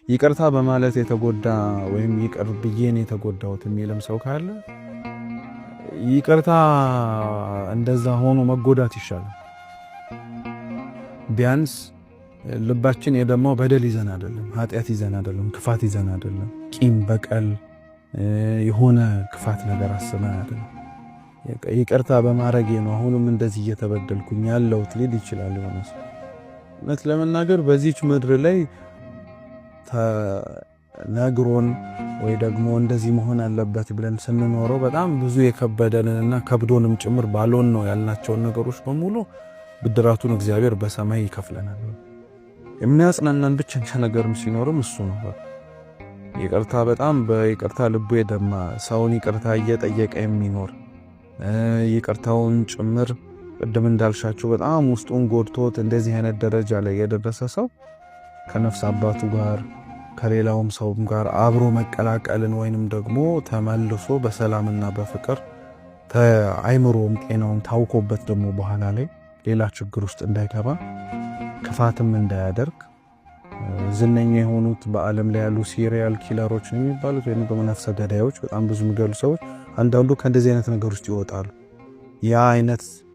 ይቅርታ በማለት የተጎዳ ወይም ይቅር ብዬን የተጎዳሁት የሚልም ሰው ካለ ይቅርታ እንደዛ ሆኖ መጎዳት ይሻላል። ቢያንስ ልባችን የደማው በደል ይዘን አይደለም፣ ኃጢአት ይዘን አይደለም፣ ክፋት ይዘን አይደለም፣ ቂም በቀል የሆነ ክፋት ነገር አስበን አይደለም። ይቅርታ በማድረጌ ነው አሁንም እንደዚህ እየተበደልኩኝ ያለሁት ሊል ይችላል የሆነ ሰው። እውነት ለመናገር በዚች ምድር ላይ ነግሮን ወይ ደግሞ እንደዚህ መሆን አለበት ብለን ስንኖረው በጣም ብዙ የከበደንና ከብዶንም ጭምር ባልሆን ነው ያልናቸውን ነገሮች በሙሉ ብድራቱን እግዚአብሔር በሰማይ ይከፍለናል። የሚያጽናናን ብቸኛ ነገርም ሲኖርም እሱ ነው። ይቅርታ በጣም በይቅርታ ልቡ የደማ ሰውን ይቅርታ እየጠየቀ የሚኖር ይቅርታውን ጭምር ቅድም እንዳልሻቸው በጣም ውስጡን ጎድቶት እንደዚህ አይነት ደረጃ ላይ የደረሰ ሰው ከነፍስ አባቱ ጋር ከሌላውም ሰውም ጋር አብሮ መቀላቀልን ወይንም ደግሞ ተመልሶ በሰላምና በፍቅር አይምሮም ጤናውም ታውቆበት ደግሞ በኋላ ላይ ሌላ ችግር ውስጥ እንዳይገባ ክፋትም እንዳያደርግ ዝነኛ የሆኑት በዓለም ላይ ያሉ ሲሪያል ኪለሮች ነው የሚባሉት ወይንም ደግሞ ነፍሰ ገዳዮች በጣም ብዙ የሚገሉ ሰዎች አንዳንዱ ከእንደዚህ አይነት ነገር ውስጥ ይወጣሉ። ያ አይነት